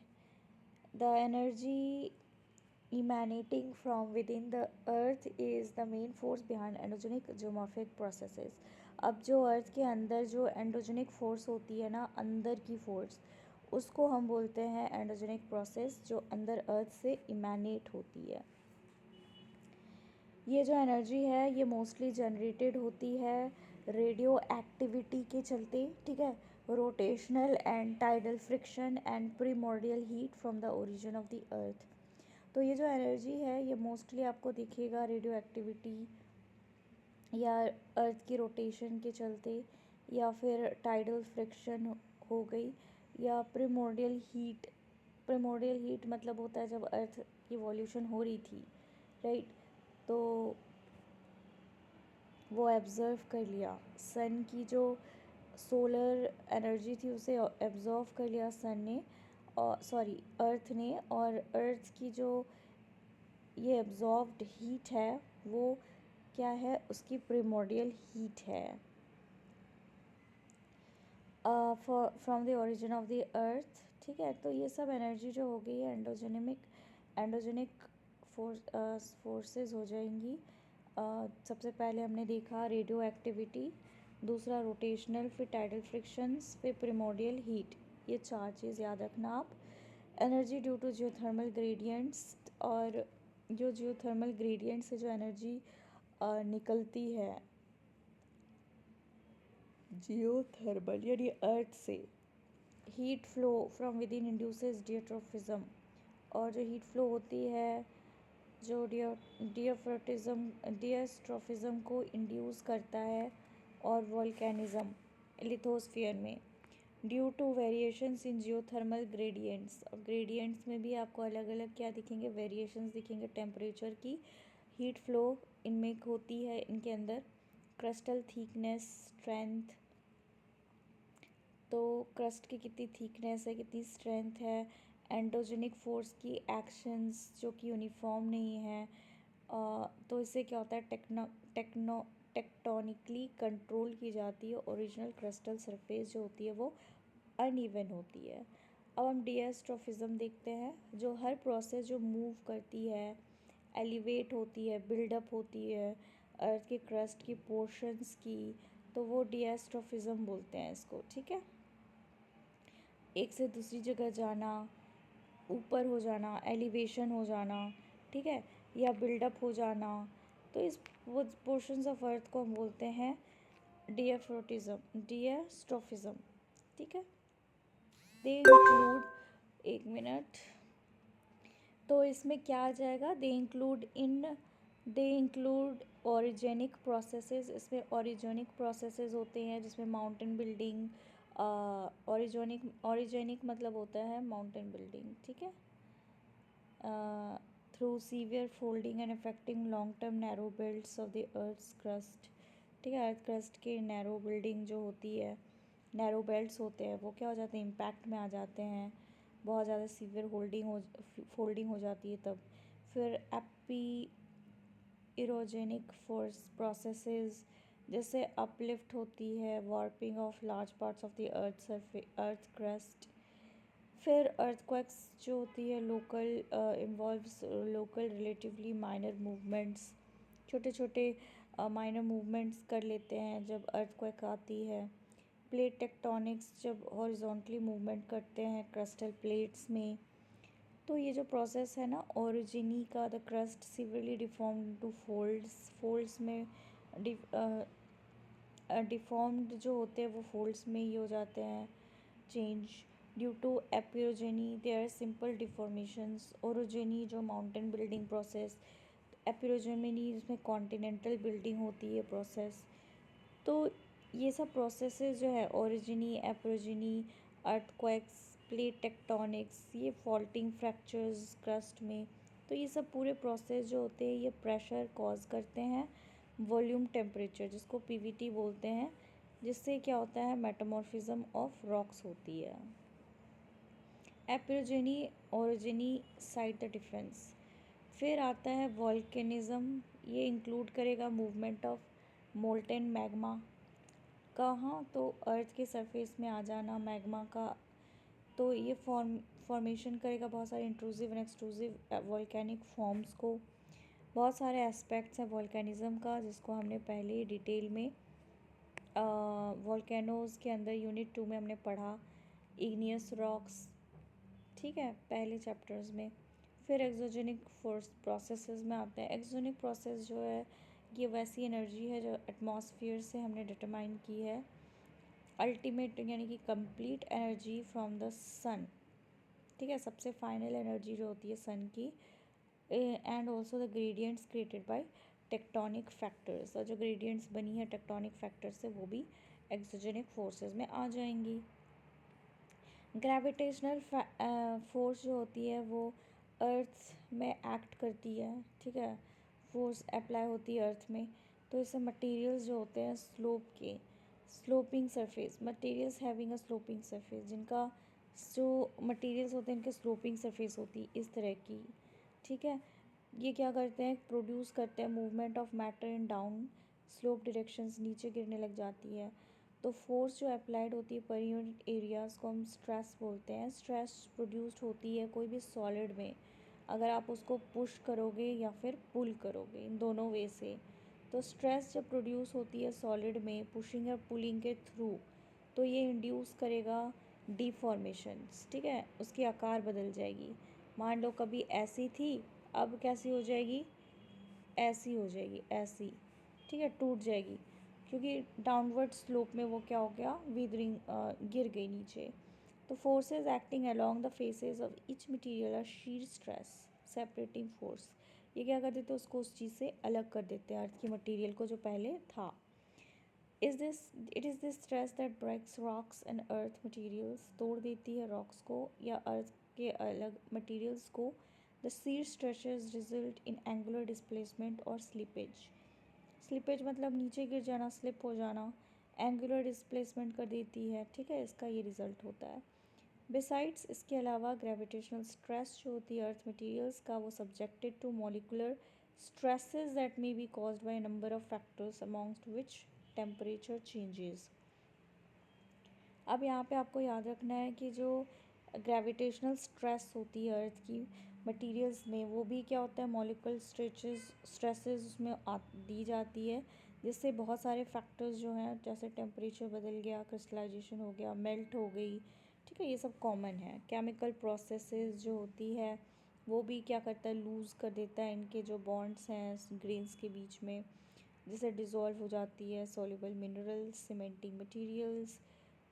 Speaker 1: The energy emanating from within the earth is the main force behind endogenic geomorphic processes। अब जो अर्थ के अंदर जो एंडोजेनिक फोर्स होती है ना, अंदर की फोर्स, उसको हम बोलते हैं एंडोजेनिक प्रोसेस, जो अंदर अर्थ से इमेनेट होती है। ये जो एनर्जी है ये मोस्टली जनरेटेड होती है रेडियो एक्टिविटी के चलते, ठीक है, rotational and tidal friction and primordial heat from the origin of the earth. तो ये जो एनर्जी है ये मोस्टली आपको दिखेगा रेडियो एक्टिविटी या अर्थ की रोटेशन के चलते, या फिर टाइडल फ्रिक्शन हो गई, या प्रीमोर्डियल हीट। प्रीमोर्डियल हीट मतलब होता है जब अर्थ की इवोल्यूशन हो रही थी, राइट, तो वो एब्ज़र्व कर लिया, सन की जो सोलर एनर्जी थी उसे एब्ज़ॉर्व कर लिया सन ने, और सॉरी अर्थ ने, और अर्थ की जो ये एब्जॉर्ब्ड हीट है वो क्या है, उसकी प्रिमोर्डियल हीट है from the origin of the अर्थ, ठीक है। तो ये सब एनर्जी जो हो गई है एंडोजेनिक फोर्सेस हो जाएंगी। सबसे पहले हमने देखा रेडियो एक्टिविटी, दूसरा रोटेशनल, फिर टाइडल फ्रिक्शंस, फिर प्रिमोर्डियल हीट। ये चार चीज़ याद रखना आप। Energy due to geothermal gradients, और जो जियोथर्मल ग्रेडियंट से जो एनर्जी निकलती है जियोथर्मल यानी अर्थ से, heat flow from within induces diastrophism, और जो हीट फ्लो होती है जो डियोस्ट्रोफिज्म को इंड्यूस करता है, और वोल्केनिज्म लिथोस्फीयर में due to variations in geothermal gradients. और ग्रेडियंट्स में भी आपको अलग अलग क्या दिखेंगे, वेरिएशंस दिखेंगे टेम्परेचर की, हीट फ्लो इनमें होती है इनके अंदर। क्रिस्टल थिकनेस, स्ट्रेंथ, तो क्रस्ट की कितनी थिकनेस है, कितनी स्ट्रेंथ है। एंडोजेनिक फोर्स की एक्शंस जो कि यूनिफॉर्म नहीं है, तो इससे क्या होता है, टेक्टोनिकली कंट्रोल की जाती है। ओरिजिनल क्रिस्टल सरफेस जो होती है वो अनइवन होती है। अब हम डिएस्ट्रोफिज्म देखते हैं, जो हर प्रोसेस जो मूव करती है, एलिवेट होती है, बिल्डअप होती है अर्थ के क्रस्ट की पोर्शंस की, तो वो डिएस्ट्रोफिज्म बोलते हैं इसको। ठीक है, एक से दूसरी जगह जाना, ऊपर हो जाना, एलिवेशन हो जाना, ठीक है, या बिल्डअप हो जाना, तो इस वो पोर्शंस ऑफ अर्थ को हम बोलते हैं डिएस्ट्रोफिज्म। ठीक है, दे इंक्लूड, एक मिनट, तो इसमें क्या आ जाएगा, दे इंक्लूड ऑरिजेनिक प्रोसेसेस। इसमें ऑरिजेनिक प्रोसेसेस होते हैं जिसमें माउंटेन बिल्डिंग, ऑरिजेनिक मतलब होता है माउंटेन बिल्डिंग। ठीक है, through severe folding and affecting long term narrow belts of the earth's crust. ठीक है, अर्थ क्रस्ट के नैरो बिल्डिंग जो होती है, नैरो बेल्ट्स होते हैं, वो क्या हो जाते हैं, इम्पैक्ट में आ जाते हैं, बहुत ज़्यादा सीवियर फोल्डिंग हो जाती है तब। फिर एपी इरोजेनिक फोर्स प्रोसेसेस, जैसे अपलिफ्ट होती है, warping of large parts of the earth crust. फिर अर्थक्वेक्स जो होती है local, involves local relatively minor movements, छोटे छोटे माइनर मूवमेंट्स कर लेते हैं जब अर्थक्वेक आती है। प्लेट टेक्टोनिक्स, जब हॉरिजॉन्टली मूवमेंट करते हैं क्रिस्टल प्लेट्स में। तो ये जो प्रोसेस है ना ओरिजिनी का, the crust severely deformed to folds में डिफॉर्म्ड जो होते हैं वो फोल्ड्स में ही हो जाते हैं change due to epeirogeny. They are simple deformations. Orogeny जो माउंटेन बिल्डिंग प्रोसेस, एपिरोजेनी जिसमें कॉन्टिनेंटल बिल्डिंग होती है प्रोसेस। तो ये सब प्रोसेसेस जो है ओरिजिनी, एपिरोजेनी, अर्थक्वेक्स, प्लेट टेक्टोनिक्स, ये फॉल्टिंग फ्रैक्चर्स क्रस्ट में, तो ये सब पूरे प्रोसेस जो होते हैं ये प्रेशर कॉज करते हैं, वॉल्यूम टेम्परेचर जिसको पीवीटी बोलते हैं, जिससे क्या होता है, मेटामॉर्फिज्म ऑफ रॉक्स होती है। एपिरोजेनी, ओरिजिनी, साइड द डिफरेंस। फिर आता है वॉल्केनिज्म, ये इंक्लूड करेगा मूवमेंट ऑफ मोल्टेन मैग्मा। कहाँ, तो अर्थ के सरफेस में आ जाना मैग्मा का, तो ये फॉर्मेशन करेगा बहुत सारे intrusive and extrusive volcanic forms को। बहुत सारे एस्पेक्ट्स हैं वॉल्केनिज्म का जिसको हमने पहले ही डिटेल में वॉल्केनोज़ के अंदर यूनिट 2 में हमने पढ़ा, इग्नियस रॉक्स। ठीक है, पहले चैप्टर्स में। फिर एक्सोजेनिक फोर्स प्रोसेसेस में आते हैं। एक्सोजेनिक प्रोसेस जो है ये वैसी एनर्जी है जो एटमॉस्फेयर से हमने डिटरमाइन की है, अल्टीमेट यानी कि कंप्लीट एनर्जी फ्रॉम द सन। ठीक है, सबसे फाइनल एनर्जी जो होती है सन की, and also the gradients created by tectonic factors, और जो ग्रेडियंट्स बनी है टेक्टोनिक फैक्टर्स से वो भी एक्सोजेनिक फोर्सेस में आ जाएंगी। ग्रेविटेशनल फोर्स जो होती है वो अर्थ में एक्ट करती है। ठीक है, फोर्स अप्लाई होती है अर्थ में, तो इससे मटेरियल्स जो होते हैं sloping surface, materials having a sloping surface, जिनका जो मटेरियल्स होते हैं इनके स्लोपिंग सरफेस होती है इस तरह की। ठीक है, ये क्या करते हैं, प्रोड्यूस करते हैं movement of matter in down slope directions, नीचे गिरने लग जाती है। तो फोर्स जो अप्लाइड होती है पर यूनिट एरियाज़ को हम स्ट्रेस बोलते हैं। स्ट्रेस प्रोड्यूस्ड होती है कोई भी सॉलिड में, अगर आप उसको पुश करोगे या फिर पुल करोगे, इन दोनों वे से। तो स्ट्रेस जब प्रोड्यूस होती है सॉलिड में पुशिंग या पुलिंग के थ्रू, तो ये इंड्यूस करेगा डिफॉर्मेशंस। ठीक है, उसकी आकार बदल जाएगी। मान लो कभी ऐसी थी, अब कैसी हो जाएगी, ऐसी हो जाएगी, ऐसी। ठीक है, टूट जाएगी, क्योंकि डाउनवर्ड स्लोप में वो क्या हो गया, विदरिंग, गिर गई नीचे। तो forces acting along the faces of each material are shear stress separating force. ये क्या कर देते हैं, उसको उस चीज़ से अलग कर देते हैं अर्थ की मटेरियल को जो पहले था। It is this stress that breaks rocks and earth materials, तोड़ देती है रॉक्स को या अर्थ के अलग मटेरियल्स को, the shear stretches result in angular displacement और slippage. स्लिपेज मतलब नीचे गिर जाना, स्लिप हो जाना, एंगुलर डिस्प्लेसमेंट कर देती है, ठीक है, इसका ये रिजल्ट होता है. बिसाइड्स इसके अलावा ग्रेविटेशनल स्ट्रेस जो होती है अर्थ मटेरियल्स का, वो subjected to molecular stresses that may be caused by number of factors amongst which temperature changes. अब यहाँ पे आपको याद रखना है कि जो ग्रेविटेशनल स्ट्रेस होती है अर्थ की मटेरियल्स में, वो भी क्या होता है, मॉलिक्यूलर स्ट्रेसेस उसमें दी जाती है, जिससे बहुत सारे फैक्टर्स जो हैं, जैसे टेम्परेचर बदल गया, क्रिस्टलाइजेशन हो गया, मेल्ट हो गई, ठीक है, ये सब कॉमन है. केमिकल प्रोसेसेस जो होती है वो भी क्या करता है, लूज़ कर देता है इनके जो बॉन्ड्स हैं ग्रेन्स के बीच में, जिससे डिज़ोल्व हो जाती है सॉल्युबल मिनरल्स, सीमेंटिंग मटेरियल्स.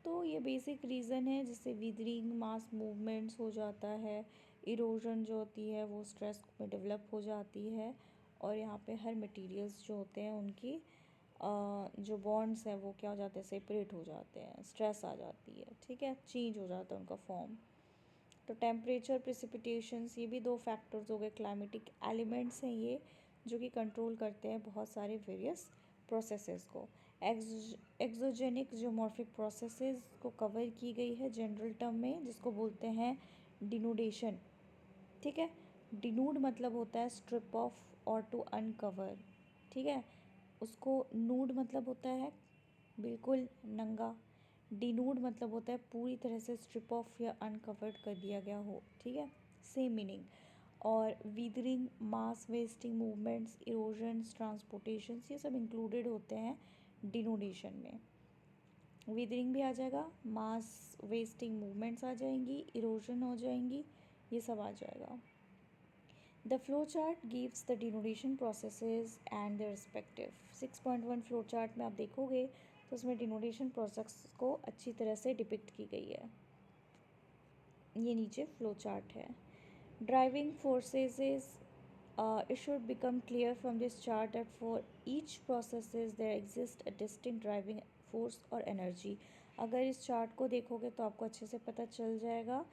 Speaker 1: तो ये बेसिक रीज़न है जिससे विदरिंग, मास मूवमेंट्स हो जाता है, इरोजन जो होती है वो स्ट्रेस में डेवलप हो जाती है, और यहाँ पे हर मटेरियल्स जो होते हैं उनकी जो बॉन्ड्स हैं वो क्या हो जाते हैं, सेपरेट हो जाते हैं, स्ट्रेस आ जाती है, ठीक है, चेंज हो जाता है उनका फॉर्म. तो टेम्परेचर, प्रेसिपिटेशंस, ये भी दो फैक्टर्स हो गए, क्लाइमेटिक एलिमेंट्स हैं ये, जो कि कंट्रोल करते हैं बहुत सारे वेरियस प्रोसेसेस को. एक्सोजेनिक जियोमॉर्फिक प्रोसेसेस को कवर की गई है जनरल टर्म में, जिसको बोलते हैं डिनूडेशन, ठीक है. डिनूड मतलब होता है स्ट्रिप ऑफ और टू अनकवर, ठीक है. उसको नूड मतलब होता है बिल्कुल नंगा, डिनूड मतलब होता है पूरी तरह से स्ट्रिप ऑफ या अनकवर्ड कर दिया गया हो, ठीक है, सेम मीनिंग. और weathering, mass wasting movements, erosions, transportations, ये सब इंक्लूडेड होते हैं डिनोडेशन में. वीदरिंग भी आ जाएगा, मास वेस्टिंग मूवमेंट्स आ जाएंगी, इरोजन हो जाएंगी, ये सब आ जाएगा. The flow chart gives the denudation processes and the respective. 6.1 flow chart में आप देखोगे तो उसमें डिनोडेशन प्रोसेस को अच्छी तरह से डिपिक्ट की गई है. ये नीचे फ्लो चार्ट है. Driving forces is it should become clear from this chart that for each processes there exists a distinct driving force और energy. अगर इस चार्ट को देखोगे तो आपको अच्छे से पता चल जाएगा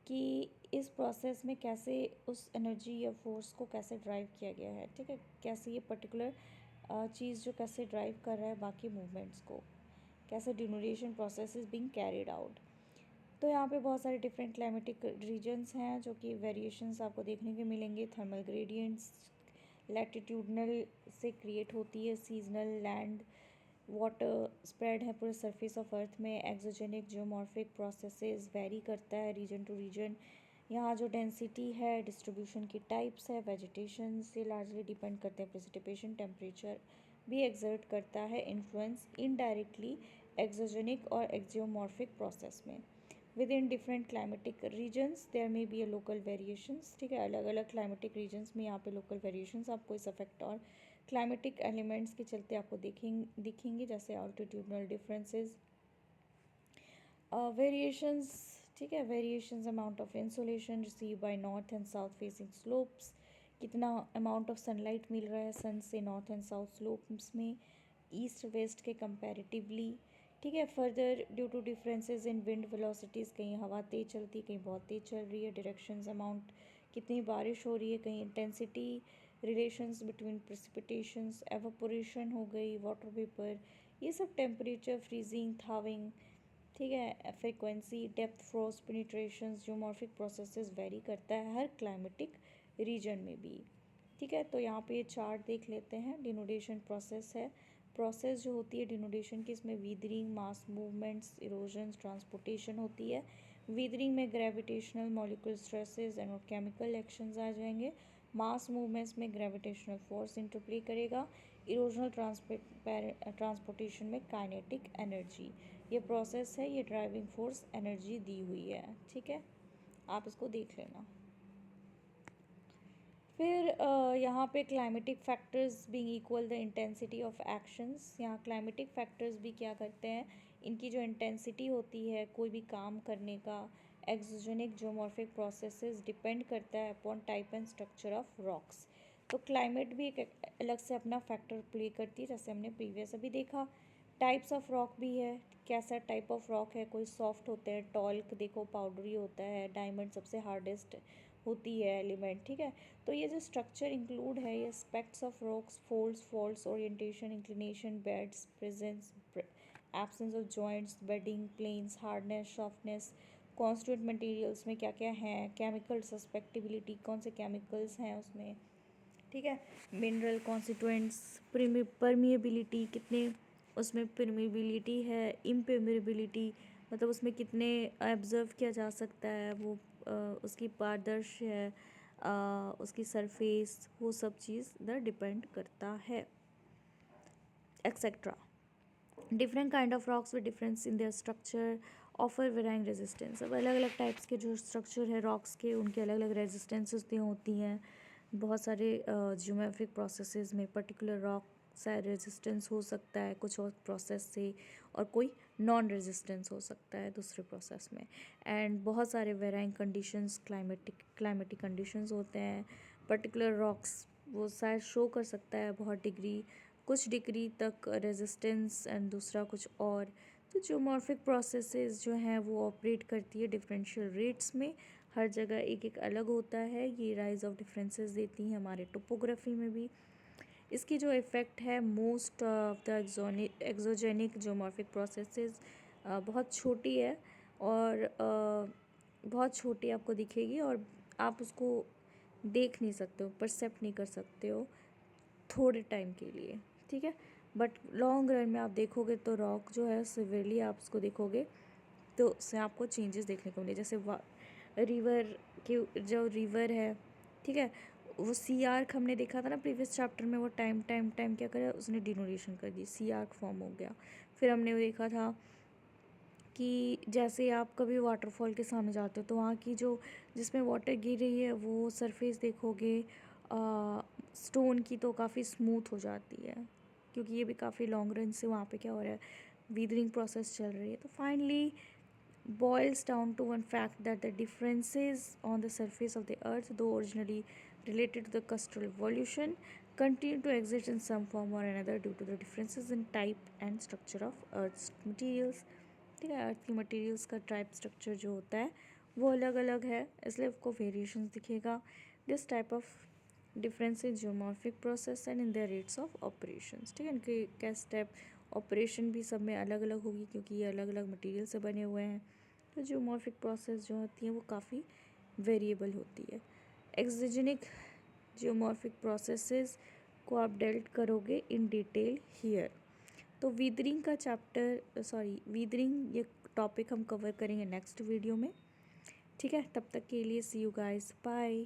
Speaker 1: कि इस प्रोसेस में कैसे उस एनर्जी या फोर्स को कैसे ड्राइव किया गया है, ठीक है, कैसे ये पर्टिकुलर चीज़ जो कैसे ड्राइव कर रहा है बाकी मूवमेंट्स को, कैसे denudation process is being carried out. तो यहाँ पे बहुत सारे डिफरेंट क्लाइमेटिक रीजन्स हैं जो कि वेरिएशंस आपको देखने को मिलेंगे. थर्मल ग्रेडियंट्स लैटिट्यूडनल से क्रिएट होती है, सीजनल लैंड वाटर स्प्रेड है पूरे सरफेस ऑफ अर्थ में. एक्सोजेनिक जियोमॉर्फिक प्रोसेसेस वेरी करता है रीजन टू रीजन. यहाँ जो डेंसिटी है, डिस्ट्रीब्यूशन की टाइप्स है, वेजिटेशन से लार्जली डिपेंड करते हैं. प्रेसिपिटेशन, टेम्परेचर भी एक्सर्ट करता है इन्फ्लुएंस इनडायरेक्टली एक्सोजेनिक और एक्जियोमॉर्फिक प्रोसेस में. Within different climatic regions there may be a local variations, ठीक है, अलग अलग क्लाइमेटिक रीजन्स में यहाँ पे लोकल वेरिएशंस आपको इस अफेक्ट और क्लाइमेटिक एलिमेंट्स के चलते आपको दिखेंगे, जैसे ऑल्टीट्यूडनल डिफरेंसेस, वेरिएशंस, ठीक है, variations amount of insolation receive by north and south facing slopes, कितना अमाउंट ऑफ सनलाइट मिल रहा है सन से नॉर्थ एंड साउथ स्लोप्स में ईस्ट वेस्ट के कंपैरेटिवली, ठीक है. Further due to differences in wind velocities, कहीं हवा तेज़ चलती है, कहीं बहुत तेज़ चल रही है. डायरेक्शंस, अमाउंट, कितनी बारिश हो रही है, कहीं इंटेंसिटी, रिलेशंस बिटवीन प्रेसिपिटेशंस, एवापोरेशन हो गई, वाटर वेपर, ये सब, टेम्परेचर, फ्रीजिंग, थाविंग, ठीक है, frequency, depth, frost, penetrations, geomorphic processes vary करता है हर क्लाइमेटिक रीजन में भी, ठीक है. तो यहाँ पे ये चार्ट देख लेते हैं. डिनोडेशन प्रोसेस है, प्रोसेस जो होती है डिनोडेशन की, इसमें weathering, mass movements, erosions, transportation होती है. वीदरिंग में gravitational, molecular stresses and chemical actions आ जाएंगे. मास मूवमेंट्स में ग्रेविटेशनल फोर्स इंटरप्ले करेगा. इरोजनल ट्रांसपोर्टेशन में काइनेटिक एनर्जी. ये प्रोसेस है, ये ड्राइविंग फोर्स एनर्जी दी हुई है, ठीक है, आप इसको देख लेना. फिर यहाँ पे climatic factors being equal the intensity of actions. यहाँ क्लाइमेटिक फैक्टर्स भी क्या करते हैं, इनकी जो इंटेंसिटी होती है कोई भी काम करने का, एक्सोजेनिक जियोमॉर्फिक प्रोसेसेस डिपेंड करता है upon type and structure of rocks. तो क्लाइमेट भी एक अलग से अपना फैक्टर प्ले करती है, जैसे हमने प्रीवियस अभी देखा. टाइप्स ऑफ रॉक भी है, कैसा टाइप ऑफ रॉक है, कोई सॉफ्ट होते हैं, टॉल्क देखो पाउडरी होता है, डायमंड सबसे हार्डेस्ट होती है एलिमेंट, ठीक है। तो ये जो स्ट्रक्चर इंक्लूड है, ये aspects of rocks, folds, faults, orientation, inclination, beds, presence, absence of joints, bedding, planes, hardness, softness, constituent materials में क्या क्या हैं, केमिकल सस्पेक्टिबिलिटी, कौन से केमिकल्स हैं उसमें, ठीक है, मिनरल कॉन्स्टिट्यूएंट्स, परमिएबिलिटी, कितने उसमें परमिएबिलिटी है, इम्पर्मिएबिलिटी मतलब उसमें कितने ऑब्जर्व किया जा सकता है वो, उसकी पारदर्शी है, उसकी सरफेस, वो सब चीज़ इधर डिपेंड करता है, etcetera. Different kind of rocks with difference in their structure offer varying resistance. अब अलग अलग टाइप्स के जो स्ट्रक्चर है रॉक्स के, उनके अलग अलग रेजिस्टेंसेस होती हैं। बहुत सारे ज्योमेट्रिक प्रोसेसेस में पर्टिकुलर रॉक सा रेजिस्टेंस हो सकता है कुछ और प्रोसेस से, और कोई नॉन रेजिस्टेंस हो सकता है दूसरे प्रोसेस में। एंड बहुत सारे वेराइंग कंडीशंस, क्लाइमेटिक कंडीशंस होते हैं। पर्टिकुलर रॉक्स वो शायद शो कर सकता है बहुत डिग्री, कुछ डिग्री तक रेजिस्टेंस, एंड दूसरा कुछ और। तो ज्योमॉर्फिक प्रोसेसेस जो हैं वो ऑपरेट करती है डिफरेंशियल रेट्स में, हर जगह एक एक अलग होता है। ये राइज ऑफ डिफरेंसेस देती हैं हमारे टोपोग्राफी में भी। इसकी जो इफ़ेक्ट है most of the exogenic geomorphic processes बहुत छोटी है, और बहुत छोटी आपको दिखेगी, और आप उसको देख नहीं सकते हो, परसेप्ट नहीं कर सकते हो थोड़े टाइम के लिए, ठीक है। बट लॉन्ग रन में आप देखोगे तो रॉक जो है सिवियरली आप उसको देखोगे तो उससे आपको चेंजेस देखने को मिले। जैसे रिवर के जो रिवर है, ठीक है, वो सी आर्क हमने देखा था ना प्रीवियस चैप्टर में, वो टाइम टाइम टाइम क्या करा उसने डिनोरेशन कर दी, सी आर्क फॉर्म हो गया। फिर हमने वो देखा था कि जैसे आप कभी वाटरफॉल के सामने जाते हो तो वहाँ की जो जिसमें वाटर गिर रही है वो सरफेस देखोगे स्टोन की तो काफ़ी स्मूथ हो जाती है, क्योंकि ये भी काफ़ी लॉन्ग रन से वहाँ पे क्या हो रहा है, वीदरिंग प्रोसेस चल रही है। तो finally boils down to one fact that the differences on the surface of the earth, though originally related to the crustal evolution, continue to exist in some form or another due to the differences in type and structure of earth's materials। ठीक है, अर्थ की materials का type structure जो होता है वो अलग अलग है, इसलिए आपको वेरिएशंस दिखेगा। This type of difference in geomorphic process and in the rates of operations, ठीक है। इनके क्या स्टेप ऑपरेशन भी सब में अलग अलग होगी, क्योंकि ये अलग अलग मटेरियल से बने हुए हैं। तो जियोमॉर्फिक प्रोसेस जो होती है वो काफ़ी वेरिएबल होती है। एक्सोजेनिक जियोमॉर्फिक प्रोसेसेस को आप डेल्ट करोगे इन डिटेल हियर। तो वीदरिंग का चैप्टर वीदरिंग ये टॉपिक हम कवर करेंगे नेक्स्ट वीडियो में, ठीक है। तब तक के लिए सी यू गाइस, बाय।